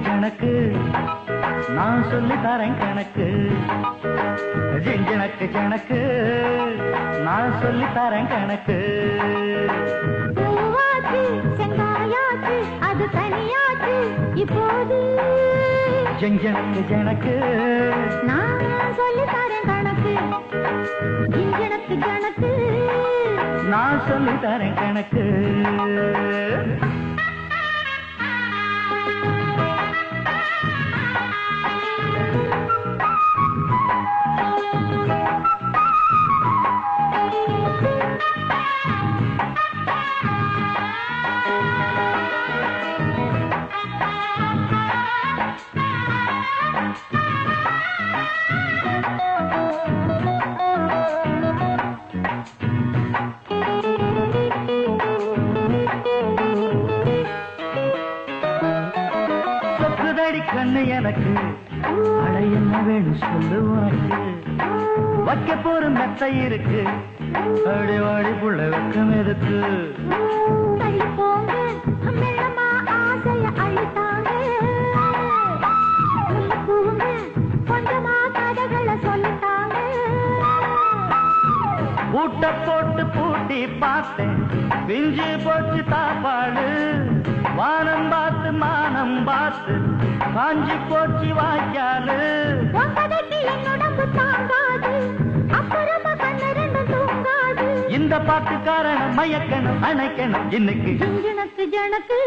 ஜனக்கு நான் சொல்லி தரேன் கணக்கு. ஜனக்கு ஜனக்கு நான் சொல்லி தரேன் கணக்கு. பூவாச்சு செங்காயாச்சு அது தனியாச்சு இப்போது. ஜனக்கு ஜனக்கு நான் சொல்லி தரேன் கணக்கு. ஜனக்கு ஜனக்கு நான் சொல்லி தரேன் கணக்கு. கண்ணு எனக்கு அட என்ன வேணும் சொல்லு உனக்கு. வைக்க போற மெத்தை இருக்கு அடி வாடி புள்ள வெக்கம் எதுக்கு. பூட்ட போட்டு பூட்டி பார்த்தேன் பிஞ்சு போச்சு தாப்பாடு. வானம் பார்த்து மானம் பார்த்து காஞ்சி போச்சு வாய்க்காலு. இந்த பாட்டு காரணம் மயக்கணும் அணைக்கணும் இன்னைக்கு. ஜனக்கு ஜனக்கு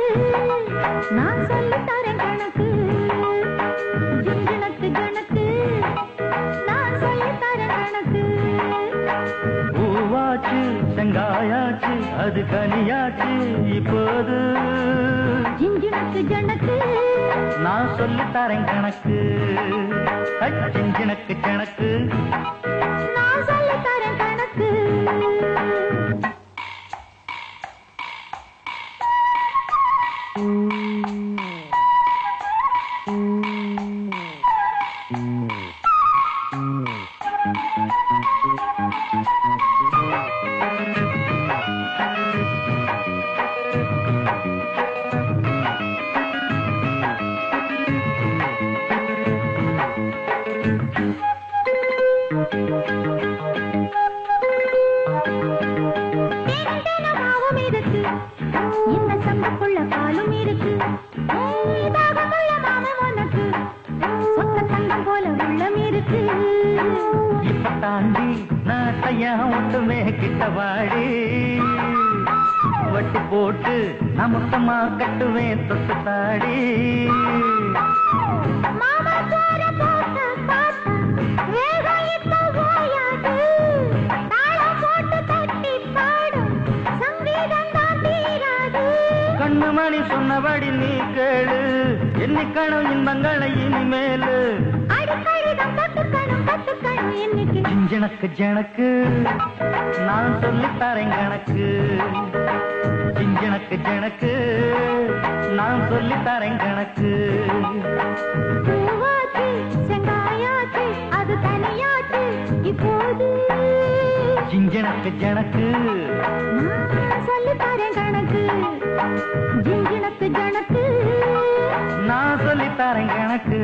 நான் சொல்லி தரேன் கணக்கு. ஜனக்கு ஜனக்கு நான் சொல்லி தரேன் கணக்கு. பூவாச்சு செங்காயாச்சு அது கனியாச்சு இப்போது. ஜனக்கு ஜனக்கு நான் சொல்லி தரேன் கணக்கு. ஜனக்கு ஜனக்கு நான் சொல்லி தரேன் கணக்கு. இந்த சம்பக்குள்ள பாலும் இருக்கு. தாகமுள்ள மாமன் உனக்கு சொத்த தங்கம் போல உள்ளம் இருக்கு. இப்ப தாண்டி நாட்டையா ஒட்டுமே கிட்ட வாடி. வட்டி போட்டு நான் மொத்தமா கட்டுவேன் தொட்டு தாடி. மாமா போற போட்ட பார்த்து வேகம் இப்ப ஓயாது. தாளம் போட்டு தட்டி பாடும் சங்கீதம் தான் தீராது. கண்ணு மணி சொன்னபடி நீ கேளு எண்ணிக்கணும் இன்பங்களை இனிமேலு. அடிக்கடிதான் கத்துக்கணும் கத்துக்கணும் இன்னைக்கு. ஜனக்கு ஜனக்கு நான் சொல்லி தரேன் கணக்கு. ஜனக்கு ஜனக்கு நான் சொல்லி தரேன் கணக்கு. பூவாச்சு செங்காயாச்சு அது தனியாச்சு இப்போது. ஜனக்கு ஜனக்கு நான் சொல்லி தரேன் கணக்கு. ஜனக்கு ஜனக்கு நான் சொல்லி தரேன் கணக்கு.